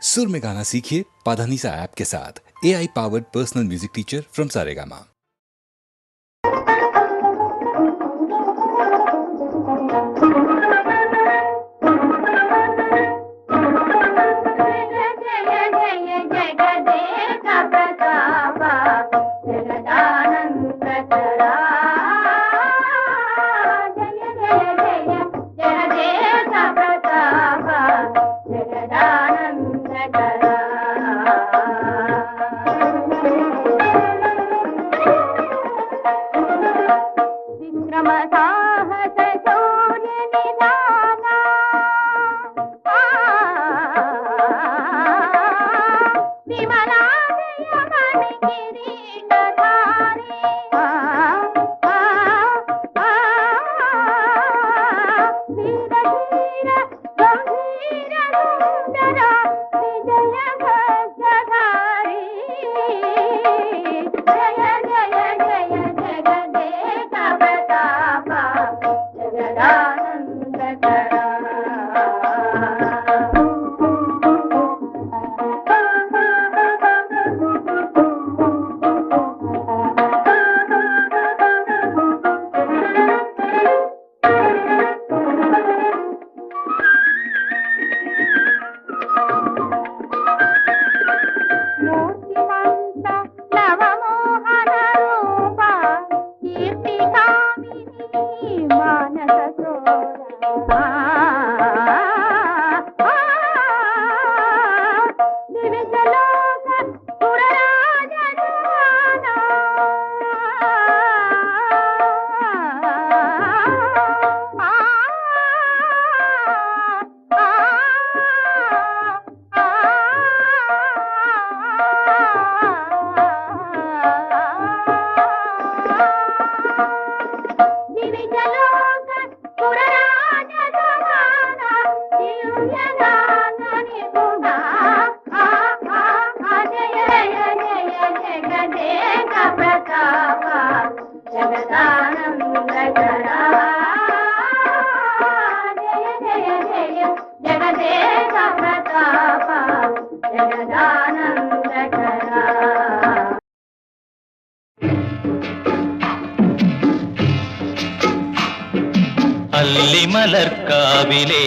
सुर में गाना सीखिए पाधानीसा ऐप के साथ। AI powered personal music teacher from Saregama. അല്ലിമലർക്കാവിലെ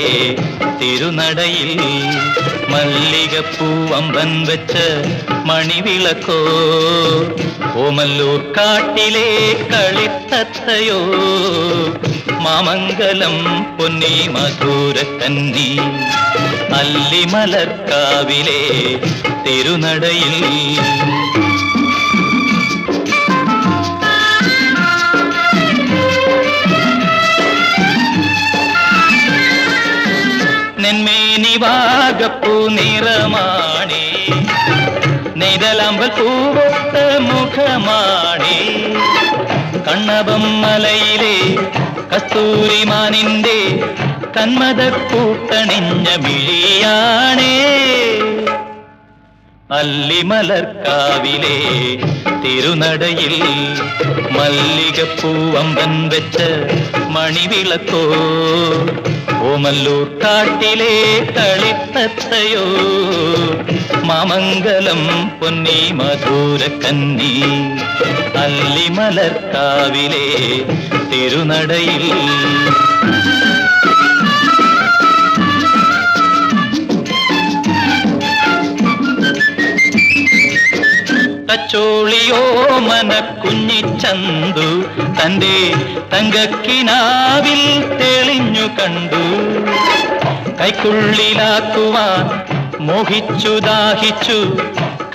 തിരുനടയിൽ മല്ലികപ്പൂവമ്പൻ വെച്ച മണിവിളക്കോ ഓമല്ലൂർ കാട്ടിലെ കളിത്തത്തയോ മാമംഗലം പൊന്നി മധുരക്കന്നി അല്ലിമലർക്കാവിലെ തിരുനടയിൽ നെന്മേനിവാകപ്പൂ നിറമാണി നെയ്തലാമ്പൽ പൂവൊത്ത മുഖമാണി കണ്ണപം മലയിലെ കസ്തൂരിമാനിന്റെ കന്മദക്കൂട്ടണിഞ്ഞ മിഴിയാണേ അല്ലിമലർക്കാവിലെ തിരുനടയിൽ മല്ലികപ്പൂവമ്പൻ വെച്ച മണിവിളക്കോ ഓമല്ലൂർ കാട്ടിലെ കളിത്തത്തയോ മാമംഗലം പൊന്നി മധുരക്കന്നി അല്ലിമലർക്കാവിലെ തിരുനടയിൽ തച്ചോളിയോ മനക്കുഞ്ഞിച്ചന്തു തന്റെ തങ്കക്കിനാവിൽ തെളിഞ്ഞു കണ്ടു കൈക്കുള്ളിലാക്കുവാൻ മോഹിച്ചു ദാഹിച്ചു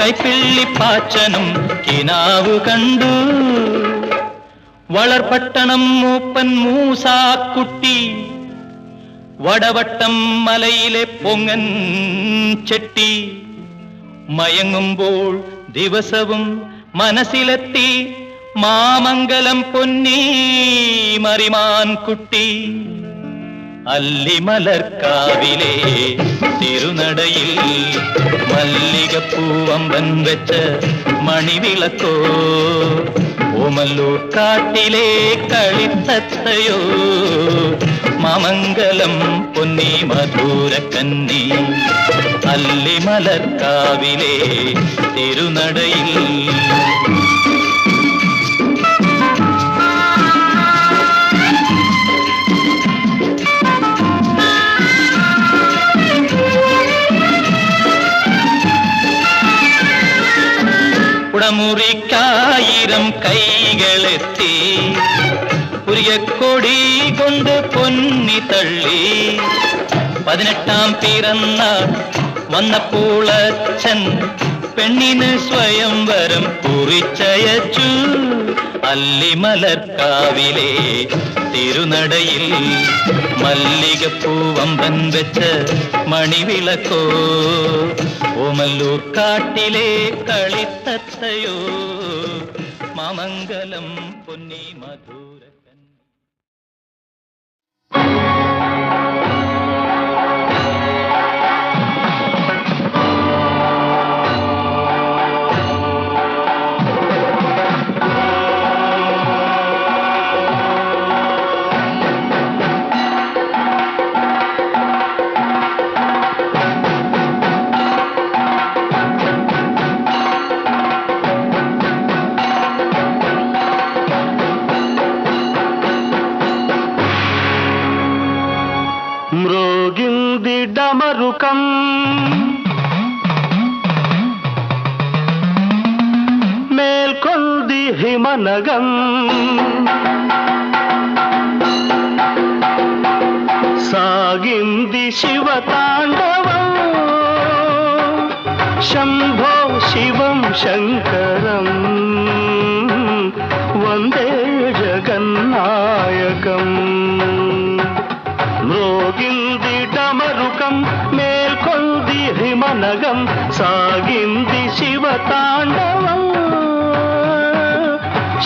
കൈപ്പിള്ളിപ്പാച്ചനും കിനാവു കണ്ടു വളർപട്ടണം മൂപ്പൻ മൂസാക്കുട്ടി വടവട്ടം മലയിലെ പൊങ്ങൻ ചെട്ടി മയങ്ങുമ്പോൾ ദിവസവും മനസ്സിലെത്തി മാമംഗലം പൊന്നി മറിമാൻ കുട്ടി അല്ലിമലർക്കാവിലെ തിരുനടയിൽ മല്ലികപ്പൂവമ്പൻ വെച്ച മണിവിളക്കോ ഓമല്ലൂർ കാട്ടിലെ കളിത്തത്തയോ മാമംഗലം പൊന്നി മധുര കന്നി അല്ലിമലർക്കാവിലെ തിരുനടയിൽ കുടമുറിക്കായിരം കൈകളെത്തി പുരികക്കൊടി കൊണ്ട് പൊന്നി തള്ളി 18-ാം പിറന്നാൾ വന്നപ്പോളച്ഛൻ പെണ്ണിന് സ്വയംവരം കുറിച്ചയച്ചു അല്ലിമലർക്കാവിലെ തിരുനടയിൽ മല്ലികപ്പൂവമ്പൻ വെച്ച മണിവിളക്കോ ഓമല്ലൂർ കാട്ടിലെ കളിത്തത്തയോ മാമംഗലം പൊന്നി മധുര డమరుకం మేల్కొంది హిమనగం సాగింది శివతాండవం శంభో శివం శంకరం వందే జగన్నాయకం మ్రోగింది డమరుకం మేల్కొంది హిమనగం సాగింది శివతాండవం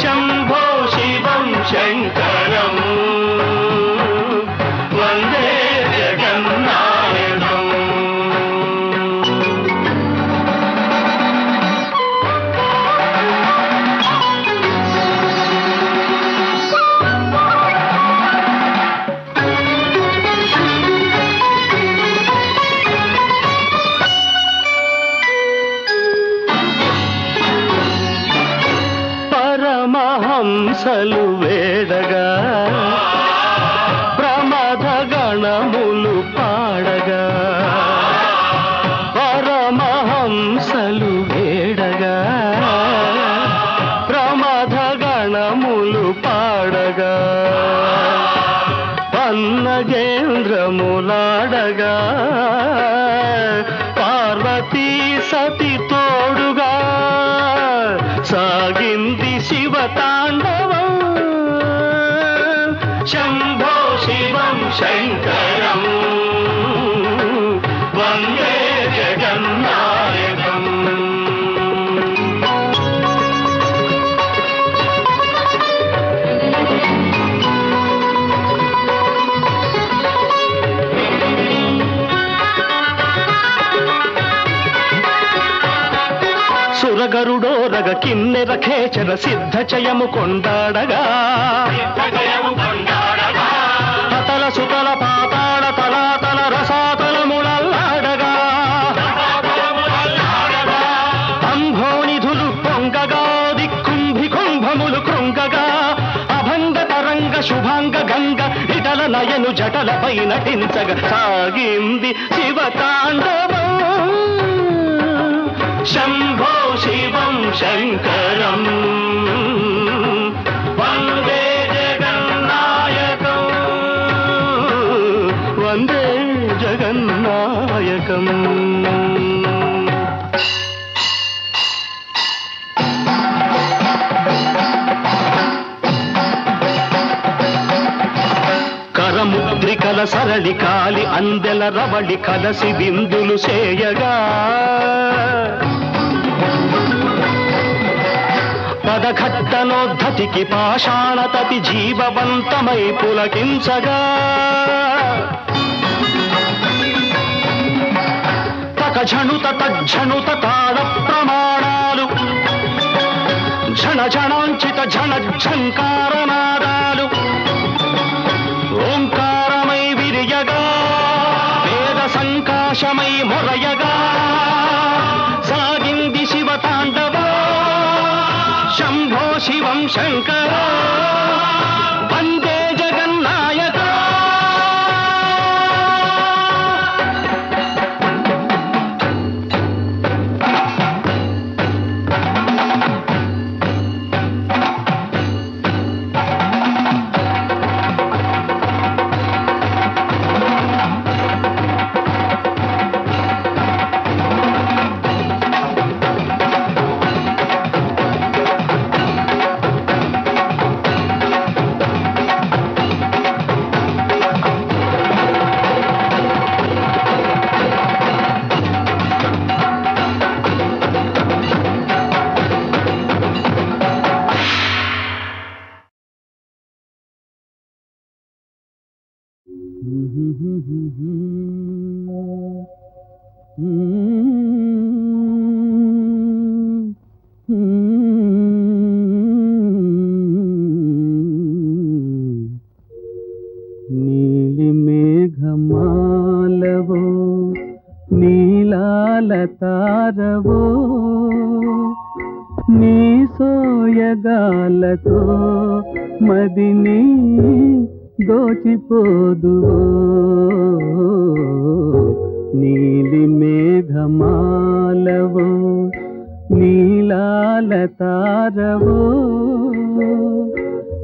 శంభో శివం శంకరం వందే జగన్నాయకం హంసలు వేడగా ప్రమథ గణములు పాడగా పరమహంసలు వేడగా ప్రమథ గణములు పాడగా పన్నగేంద్రములాడగా పార్వతీ సతి తోడుగా సాగింది శివతాండవం శంభో శివం శంకరం వందే జగన్నాయకం సురగరుడోరగ కిన్నెర ఖేచర సిద్ధ చయము కొండాడగా అతల సుతల పాతాళ తలాతల రసాతలములల్లాడగా అంభోనిధులు పొంగగా దిక్కుంభి కుంభములు కృంగగా అభంగ తరంగ శుభాంగ గంగ ఇటల నయను జటలపై నటించగా సాగింది శివతాండవం శంభో శివం శంకరం వందే జగన్నాయకం వందే జగన్నాయకం కరముద్రికల సరళి కాలి అందెల రవళి కలసి బిందులు చేయగా పదఘట్టనోద్ధతికి పాషాణతతి జీవవంతమై పులకించగా తకఝణుత తజ్ఝణుత తాళ ప్రమాణాలు ఝణ ఝణాంచిత ఝణ ఝంకారనాదాలు ఓంకారమ పాశమై మొరయగా సాగింది శివ తాండవ శంభో శివం శంకర వందే జగన్నాయక నీలి మేఘమాలవో నీలాలతారవో నీ సోయగాలతో మదిని దోచిపోదువో నీలి మేఘమాలవో నీలాలతారవో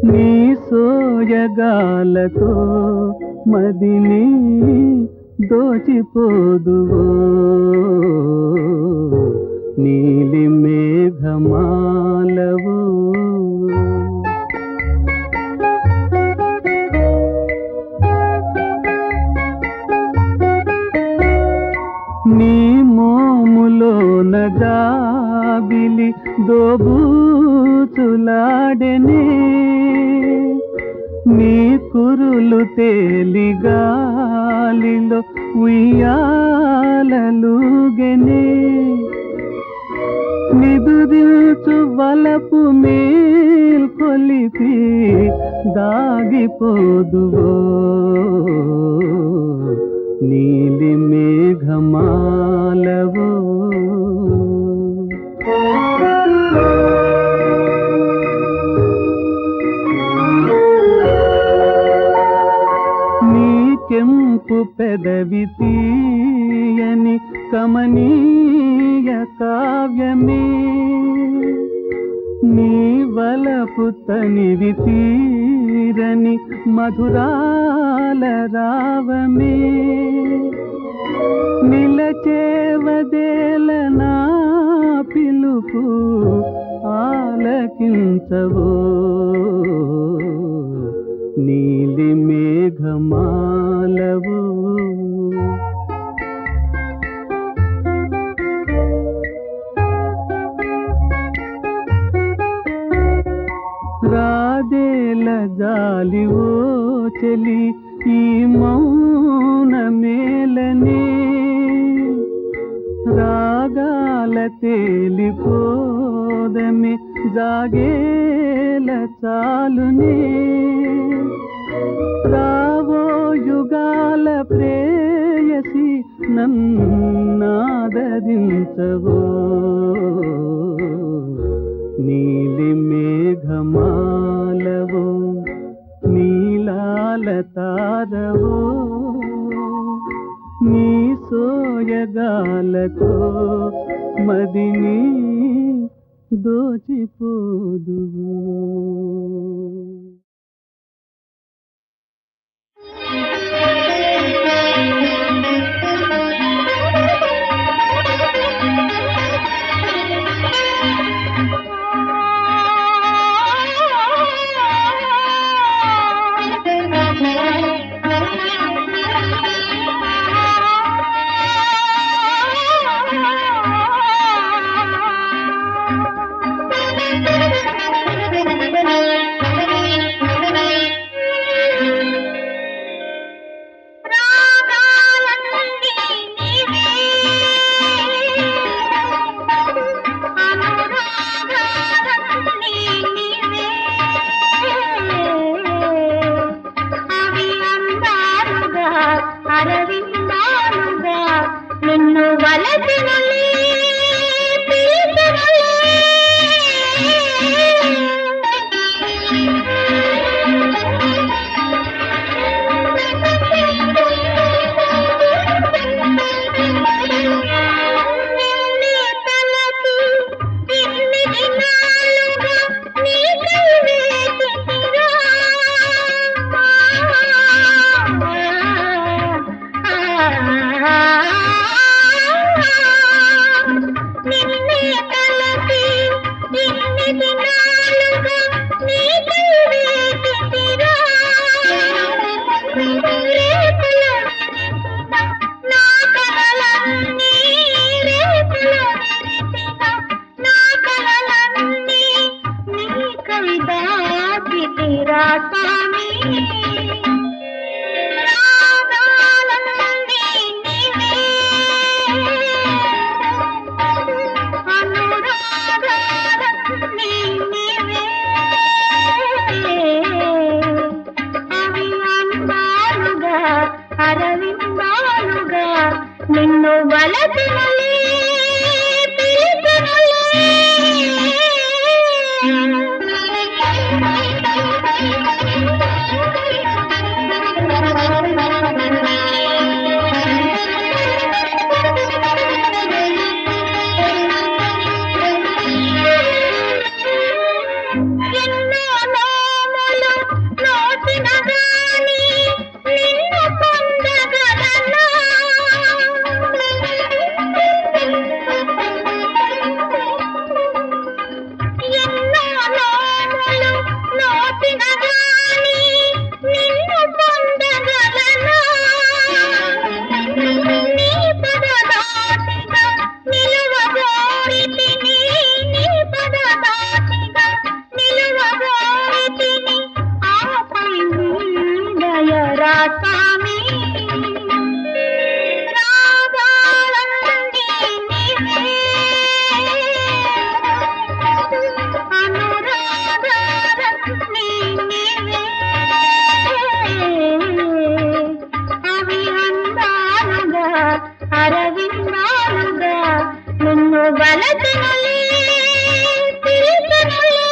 నీ సోయగాలతో మదిని దోచిపోదువో నీలి మేఘమాలవో నీ మోములోన జాబిలి దోబూచులాడెనే నీ కురులు తేలి గాలిలో ఉయ్యాలలుగెనే నిదురించు వలపు మేల్కొలిపి దాగిపోదువో నీలి మేఘమాలవో నీ కెంపు పెదవి తీయని కమనీయ కావ్యమే నీ వలపు తనివి తీరని మధురాల రావమే నిలచేవదేల నా పిలుపు ఆలకించవో నీలి మేఘమాలవో రాదేల జాలివో చెలి ఈ మౌన మేలనే రాగాల తేలిపోదమే జాగేల చాలునే రావో యుగాల ప్రేయసి నన్నాదరించవో నీలి మేఘమాలవో నీలాలతారవో నీ సోయగాలతో మదిని దోచిపోదువో రాగాల నుండి వలసినలే పిలిచినలే.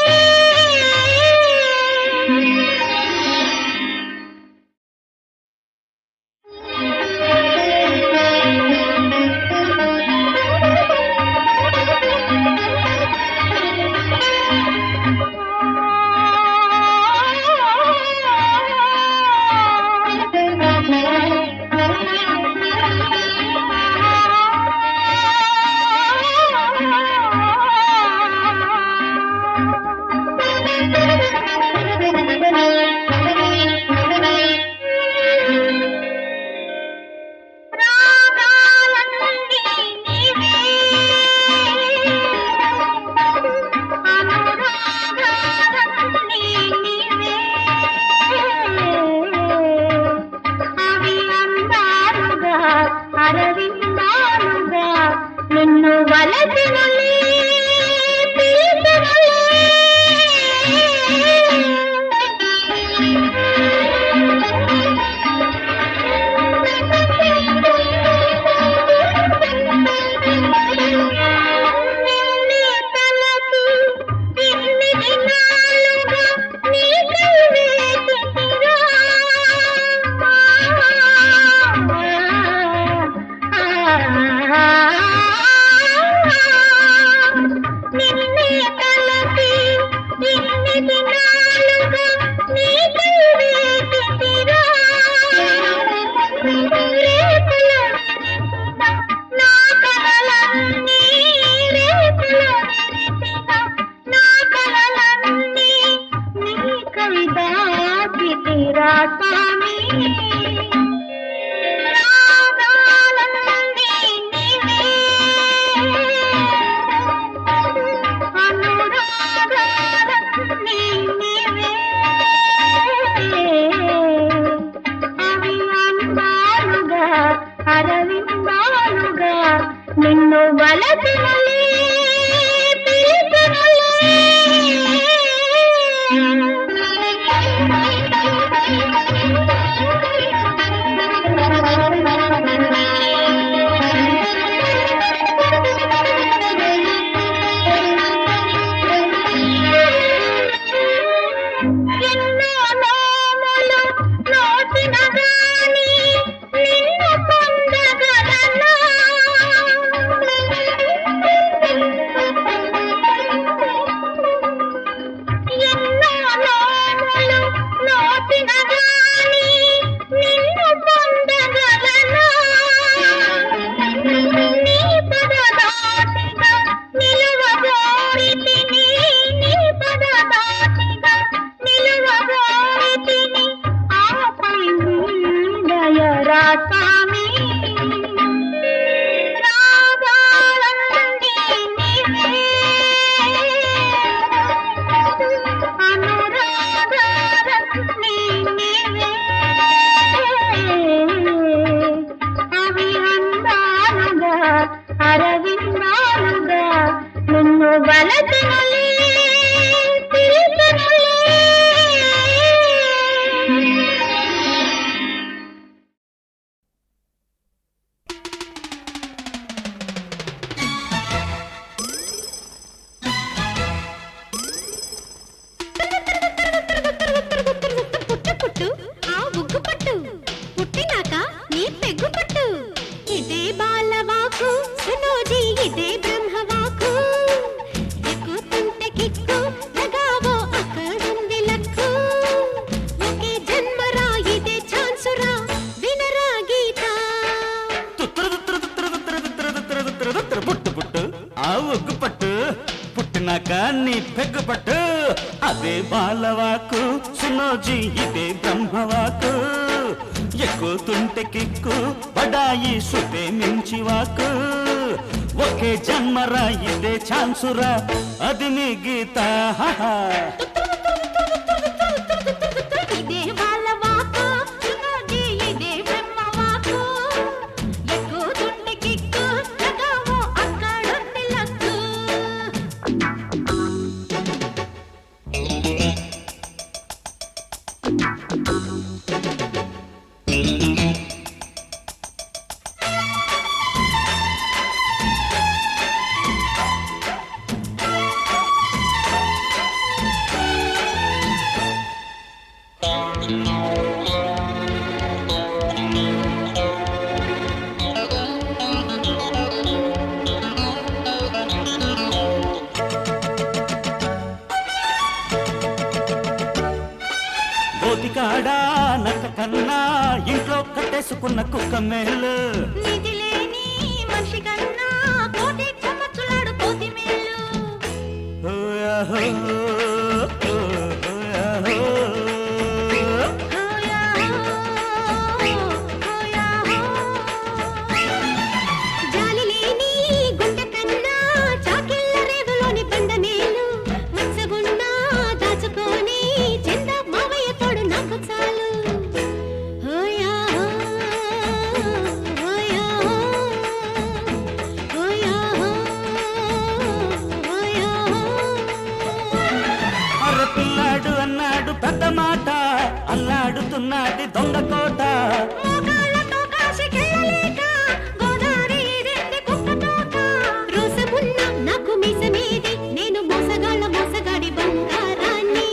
రాగాలన్నీ నీవే, అనురాగాలన్నీ నీవే, అవి అందాలుగా అరవిందాలుగా నిన్ను వలసినలే పిలిచినలే. నిన్నే తలచి ఇన్ని దినాలుగా నీకై వేచితిరా. నిన్నే తలచి ఇన్ని దినాలుగా నీకై వేచితిరా. రేపులో విరిసిన నా కలలన్నీ, రేపులో విరిసిన నా కలలన్నీ నీకై దాచితిరా స్వామి. రాగాలన్నీ నీవే, అనురాగాలన్నీ నీవే, అవి అందాలుగా అరవిందాలుగా నిన్ను వలసినలే పిలిచినలే. ఎన్నో నోములు నోచిన గాని నిన్ను పొందగలనా. ఎన్నో నోములు నోచిన గాని నిన్ను పొందగలనా. నీ పదదాటిగా నిలువగోరితిని, నీ పదదాటిగా నిలువగోరితిని, ఆపై దయరా స్వామి. రాగాలన్నీ నీవే, అనురాగాలన్నీ నీవే, అవి అందాలుగా అరవిందాలుగా నిన్ను వలసినలే పిలిచినలే. పుట్టు పుట్టు ఆ ఉగ్గు పట్టు, పుట్టినాక నీ పెగ్గు పట్టు. ఇదే బాలవాకు సునోజీ, ఇదే బ్రహ్మవాకు. ఎక్కుతుంటే కిక్కు లగావో అక్కడుంది లక్కు. ఒకే జన్మరా ఇదే ఛాన్సురా వినరా గీత. పుట్టు పుట్టు ఆ ఉగ్గు పట్టు, పుట్టినాక నీ పెగ్గు పట్టు. అదే బాలవాకు సునోజీ, ఇదే బ్రహ్మవాకు. ఎక్కుతుంటే కిక్కు బడాయి సుతే మించి వాకు. ఒకే జన్మరా ఇదే ఛాన్సురా అది నీ గీత. ఇదే బాలవాకు సునోజీ, ఇదే బ్రహ్మవాకు. ఎక్కుతుంటే కిక్కు లగావో అక్కడుంది లక్కు. కొట్టేసుకున్న కుక్క మేలు నీతి లేని మనిషి కన్నా కోటి కొమ్మచ్చులాడు కోతి మేలు ఓయాహో, ఓయాహో. జాలి లేని గుండె కన్నా చాకిళ్ళ రేవులోని బండ మేలు మచ్చగున్నా దాచుకొని చెంద మావయ్య తోడు నాకు చాలు అర్ర పిల్లాడు అన్నాడు పెద్ద మాట అల్లాడుతున్నది దొంగ కోట మోకాళ్ళతో కాశీకెళ్ళలేక గోదావరి ఇదేంది కుక్క తోక రోసమున్న నాకు మీసమేది నేను మోసగాళ్ళ మోసగాడి బంగారాన్ని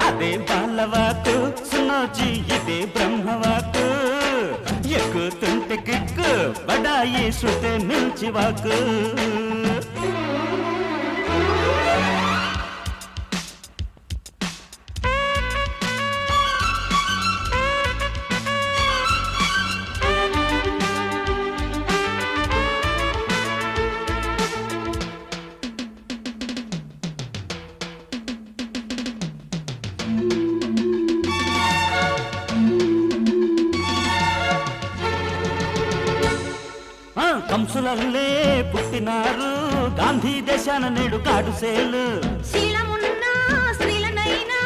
అదే బాలవాకు సునోజీ ఇదే బ్రహ్మవాకు ఎక్కుతుంటే కిక్కు బడాయి శృతే మిల్చి వాకు కంసులల్లే పుట్టినారు గాంధీ దేశాన నేడు కాడుసేలు శీలమున్న స్త్రీలనైనా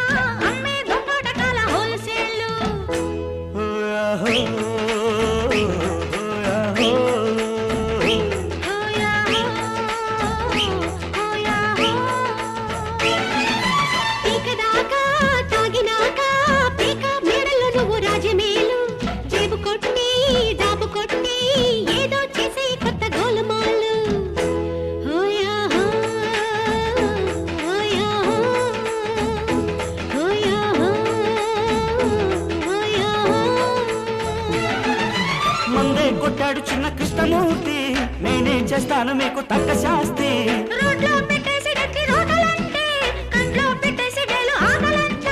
అమ్మే దొంగటకాల హోల్సేలు ఓయాహో, ఓయాహో. పీకదాకా తాగినాక పీక మేడలో నువ్వు రాజమేలు జేబు కొట్టి దాబు కొట్టి ఏదో చేసే కొత్త గోలమాలు మందే కొట్టాడు చిన్న కృష్ణమూర్తి నేనేం చేస్తాను మీకు తగ్గ శాస్తి రోడ్లో పెట్టేసి గట్టి రోడ్లంటే కంట్లో పెట్టేసి వేలు ఆగలంట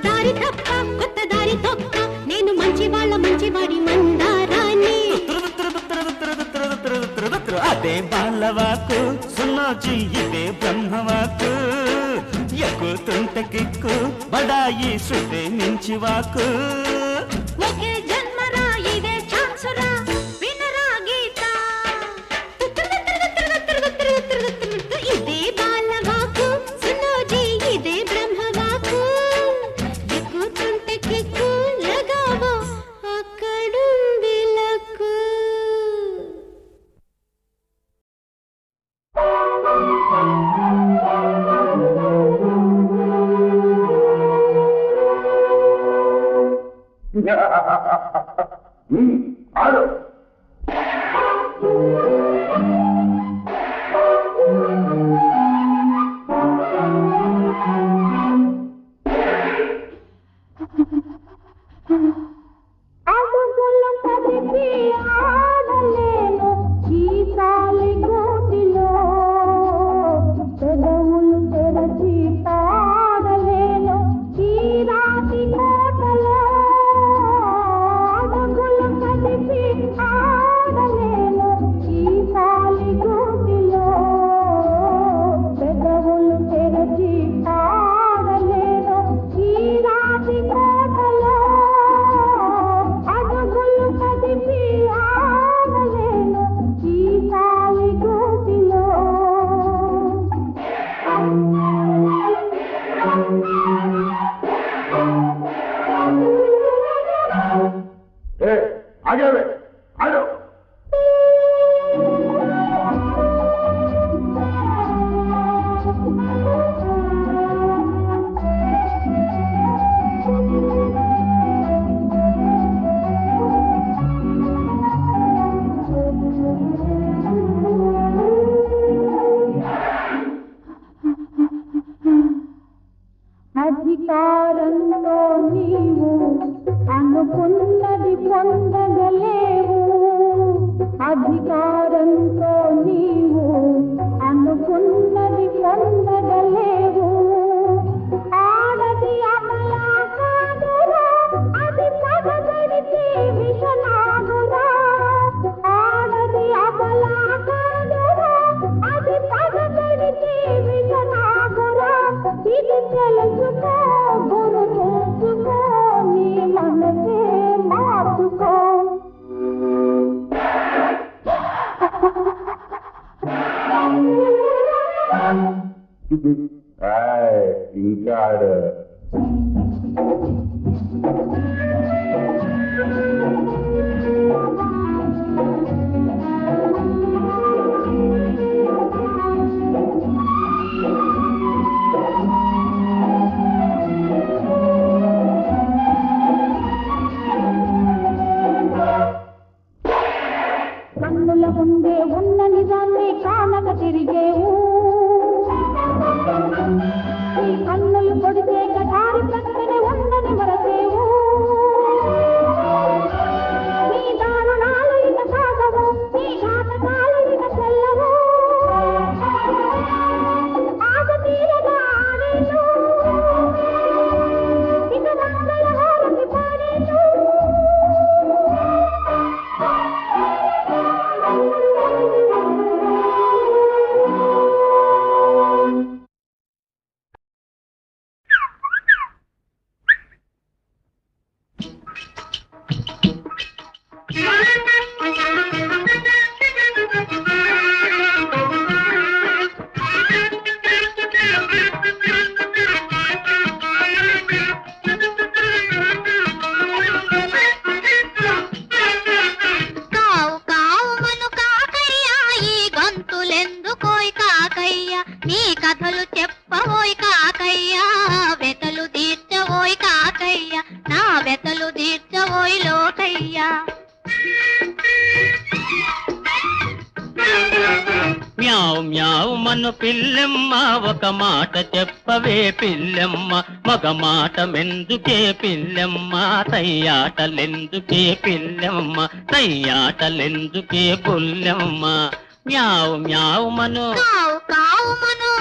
దారి తప్ప కొత్త దారి తొక్క నేను మంచివాడి మందారాన్ని అదే బాలవాకు సున్నోజీ ఇదే బ్రహ్మవాకు ఎక్కుతుంటే కిక్కు బడాయి శృతే మించి వాకు ఒకే జన్మరా ఇదే ఛాన్సురా వినరా గీత ఇదే బాలవాకు సునోజీ ఇదే బ్రహ్మవాకు ఎక్కుతుంటే కిక్కు లగావో అక్కడుంది లక్కు అడుగుల కదిపి ఆడలేను ఈ కాలి గోటిలో పెదవులు తెరచి పాడలేను ఈ రాతి కోటలో అడుగుల కదిపి ఆడలేను ఈ కాలి గోటిలో పెదవులు తెరచి పాడలేను ఈ రాతి కోటలో అడుగులు కదిపి ఆడలేను ఈ కాలి గోటిలో అధికారంతో నీవు అనుకున్నది పొందగలేవు అధికారంతో నీవు అనుకున్నది పొందగలేవు ఆడది అమలా కాదురా అది తెలుసుకో గురు తెలుసుకో నీ మనసే మార్చుకో ఇంకా కన్నుల ముందే ఉన్న నిజాన్ని కానక తిరిగేవు ఈ కన్నులు కొడితే కటారి ప్రక్కనే ఉందని మరసేవు నీ దారుణాలు ఇక సాగవు నీ ఘాతకాలు ఇక చెల్లవు ఆశ తీరగా ఆడేను ఇక మంగళ హారతి పాడేను కావు కావుమను కాకయ్య ఈ గొంతులెందుకోయ్ కాకయ్య నీ కథలు చెప్పవోయ్ కాకయ్య వెతలు తీర్చవోయ్ కాకయ్య నా వెతలు తీర్చవోయ్ లోకయ్య మ్యావ్ మ్యావ్ మను పిల్లెమ్మ ఒక మాట చెప్పవే పిల్లెమ్మ మగ మాట మెందుకే పిల్లెమ్మ తయ్యాటలెందుకే పిల్లెమ్మ తయ్యాటలెందుకే పుల్లెమ్మ మ్యావ్ మ్యావ్ మను కావు కావుమను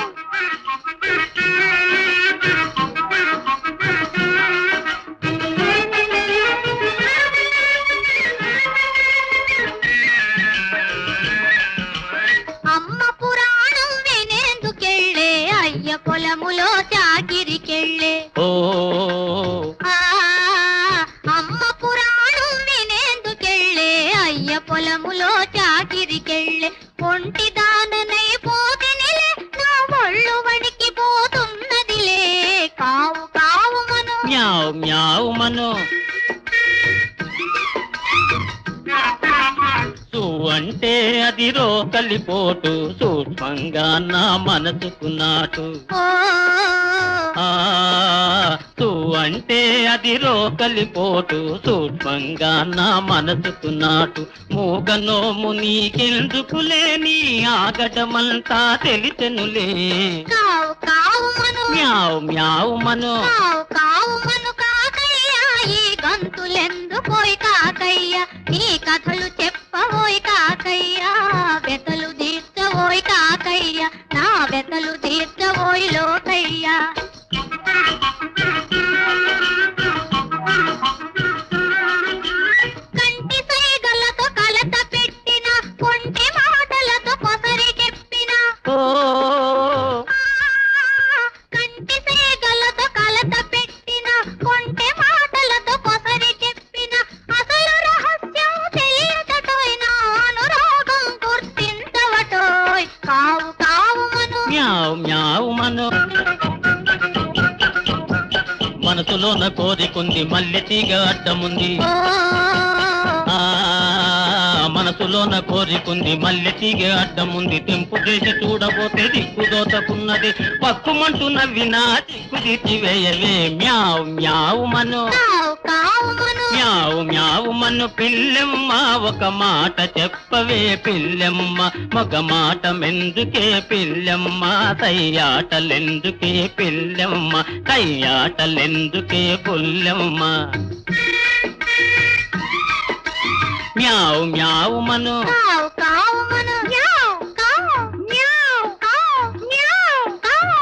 అమ్మ పురాణం వినేందుకెళ్ళే అయ్య పొలములో చాకిరికెళ్ళే ఓ ఆ అమ్మ పురాణం వినేందుకెళ్ళే అయ్య పొలములో చాకిరికెళ్ళే ఒంటి దాననై పోతినిలే నా ఒళ్ళు వణికి పోతున్నదిలే కావు కావుమను మ్యావ్ మ్యావ్ మను సు అంటే అది రోకలిపోటు సూక్ష్మంగా నా మనసుకు నాటు ఓ ఆ తూ అంటే అది రోకలిపోటు సూక్ష్మంగా నా మనసుకు నాటు మూగనోము నీకెందుకులే నీ ఆగటమంతా తెలిసెనులే కావు కావుమను మ్యావ్ మ్యావ్ మను కావు కావుమను కాకయ్య ఈ గంతులెందుకోయ్ కాకయ్య నీ కథలు చెప్పవోయ్ కాకయ్య వెతలు తీర్చవోయ్ కాకయ్య నా వెతలు తీర్చవోయ్ లోకయ్య కంటి సైగలతో కలత పెట్టిన కొంటి మాటలతో కొసరి చెప్పిన ఓ కంటి సేగలతో కలత పెట్టిన కొంటె మాటలతో కొసరి చెప్పిన అసలు రహస్యం తెలియటటోయ్ నా అనురాగం గుర్తించవటోయ్ కావు కావుమను మ్యావ్ మ్యావ్ మను మనసులోన కోరికుంది మల్లె తీగ అడ్డముంది ఓ ఆ మనసులోన కోరికుంది మల్లె తీగ అడ్డముంది తెంపు చేసి చూడబోతే దిక్కు దోతకున్నది పక్కుమంటూ నవ్వినా దిక్కు తీర్చివేయవే మ్యావ్ మ్యావ్ మను కావు కావుమను మ్యావ్ మ్యావ్ మను పిల్లెమ్మ ఒక మాట చెప్పవే పిల్లెమ్మ మగ మాట మెందుకే పిల్లెమ్మ తయ్యాటలెందుకే పిల్లెమ్మ తయ్యాటలెందుకే పుల్లెమ్మ మ్యావ్ మ్యావ్ మను కావు కావుమను మ్యావ్ కావు మ్యావ్ కావు మ్యావ్ కావు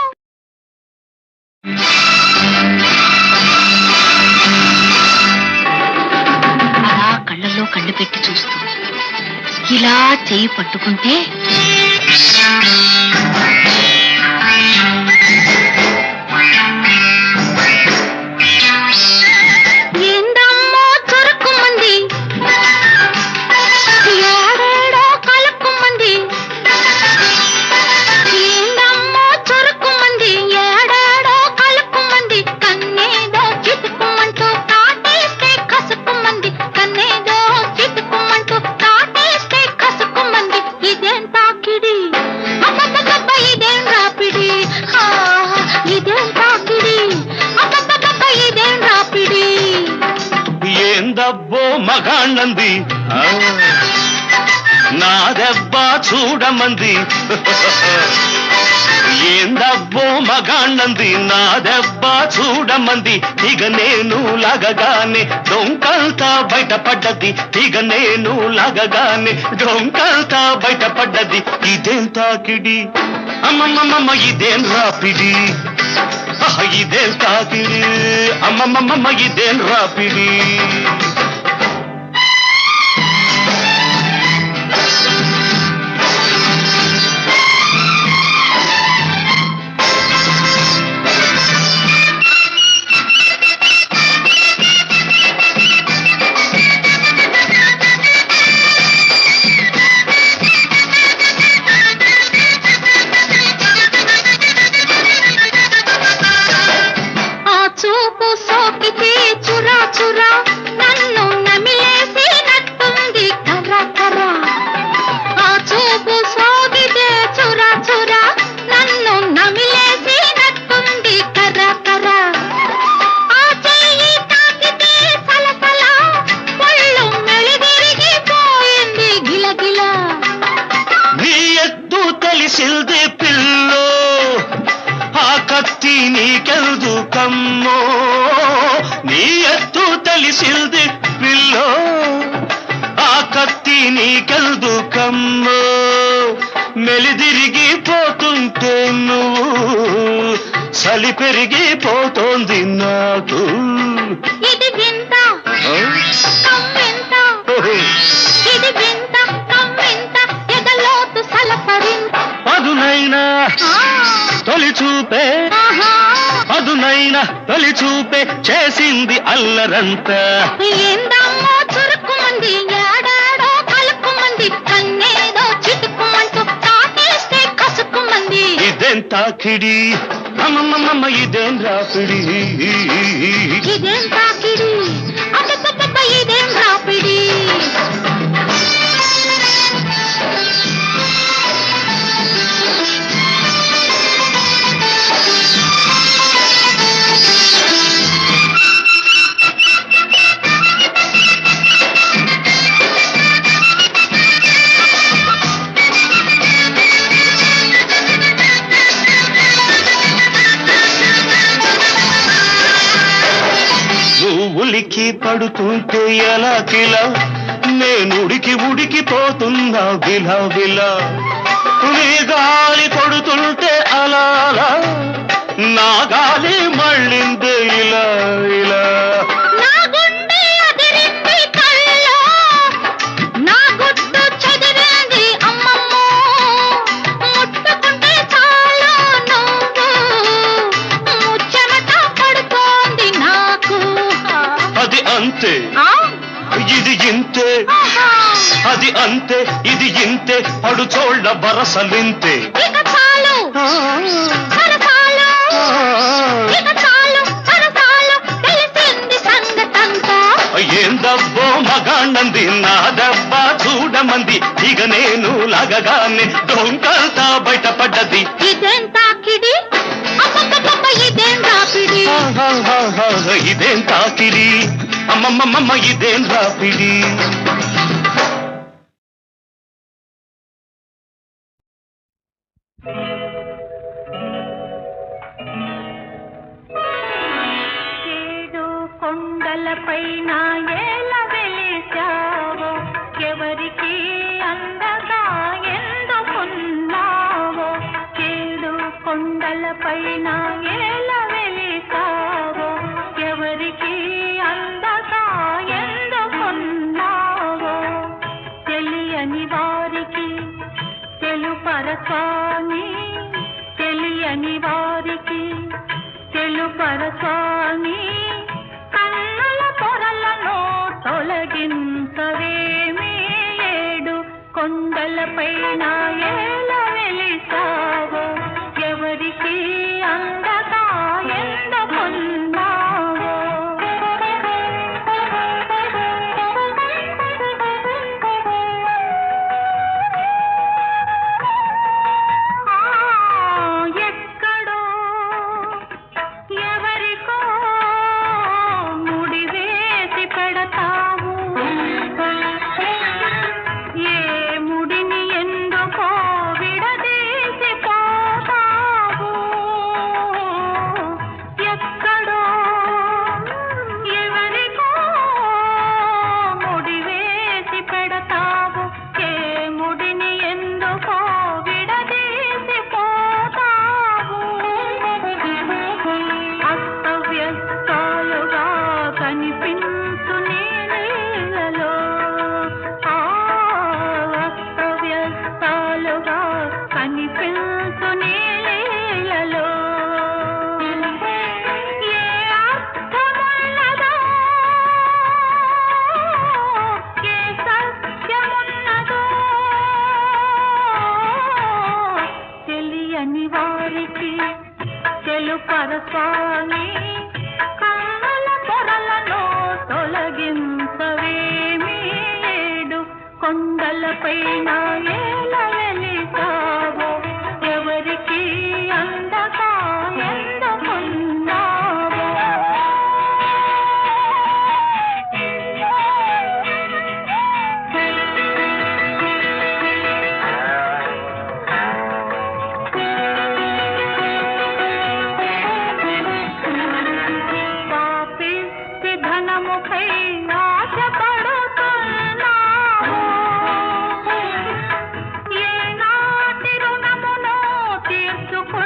అలా కళ్ళల్లో కళ్ళు పెట్టి చూస్తూ ఇలా చెయ్యి పట్టుకుంటే మగాణ్ణంది నా దెబ్బ చూడమంది ఏందబ్బో మగాణ్ణంది నా దెబ్బ చూడమంది ఇక నేను లాగగానే డొంకంతా బయటపడ్డది ఇక నేను లాగగానే డొంకంతా బయటపడ్డది ఇదేం తాకిడి అమ్మమ్మమ్మ ఇదేం రాపిడి ఇదేం తాకిడి అమ్మమ్మమ్మ ఇదేం రాపిడి తెలిసింది పిల్లో ఆ కత్తి నీకెల్దు కమ్మో నీ ఎత్తు తెలిసింది పిల్లో ఆ కత్తి నీకెల్దు కమ్మో మెలిదిరిగిపోతుంటే నువ్వు చలి పెరిగిపోతోంది నాకు ఇది వింత కమ్మింత ఇది వింత కమ్మింత ఎదలోతు సలపరింత అదునైనా తొలి చూపే అదునైనా తొలి చూపే చేసింది అల్లరంత ఏందమ్మో చురుకుమంది ఏడాడో కలుకుమంది కన్నేదో చిటుకుమంటూ తాకేస్తే కసుకుమంది ఇదేం తాకిడి అమ్మమ్మమ్మ ఇదేం రాపిడి ఇదేం తాకిడి అబ్బబ్బబ్బ ఇదేం రాపిడి ఉలికి పడుతుంటే ఎలా కిలా నేను ఉడికిపోతున్నా విలా విలా నీ గాలి కొడుతుంటే అలా అలా నా గాలి మళ్ళిందే ఇలా ఇలా నా గుండె అదిరింది కళ్ళో నా గుట్టు చెదిరింది అమ్మమ్మో ముట్టుకుంటే చాలు నువ్వు ముచ్చమట పడుతోంది నాకు అది అంతే ఇది ఇంతే అది అంతే ఇది ఇంతే పడుచోళ్ళ బరసలింతే ఇక చాలు సరసాలు ఇక చాలు సరసాలు తెలిసింది సంగతంతా ఏందబ్బో మగాణ్ణంది నా దెబ్బ చూడమంది ఇక నేను లాగగానే డొంకంతా బయటపడ్డది ఇదేం తాకిడి అబ్బబ్బబ్బ ఇదేం రాపిడి ఇదేం తాకిడి అమ్మమ్మమ్మ ఇదేం రాపిడి ఏడు కొండలపైన ఏల వెలిసావో ఎవరికి అందగా ఎందుకున్నావో ఏడు కొండలపైన ఏల వెలిసావో ఎవరికి అందగా ఎందుకున్నావో తెలియని వారికి తెలుపరస్వామి తెలియని వారికి తెలుపరస్వామి కన్నుల పొరలను తొలగించవేమీ ఏడు కొండలపైన ఏల వెలిసావో ఎవరికి అందగా ఎందుకున్నావో ఎక్కడో ఎవరికో ముడివేసి పెడతావు స్వామి కన్నుల పొరలను తొలగించవేమి ఏడు కొండలపైన ఏల వెలిసావో ఎవరికి అందగా ఎందుకున్నావో పాపిష్టి ధనముపై ఆశపడుతున్నావు ఏనాటి రుణమును తీర్చుకుంటున్నావు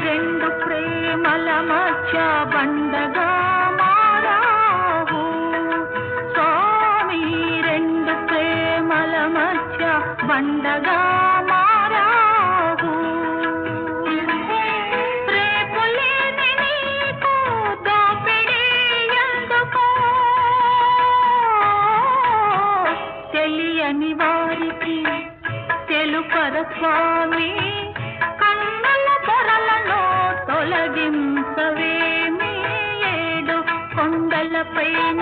రెండు ప్రేమల మధ్య బండగా మారావు స్వామి రెండు ప్రేమల మధ్య బండగా మారావు రేపు లేని నీకు దోపిడీ ఎందుకో తెలియని వారికి తెలుపర స్వామి కన్నుల పొరలను తొలగించవేమి ఏడు కొండలపైన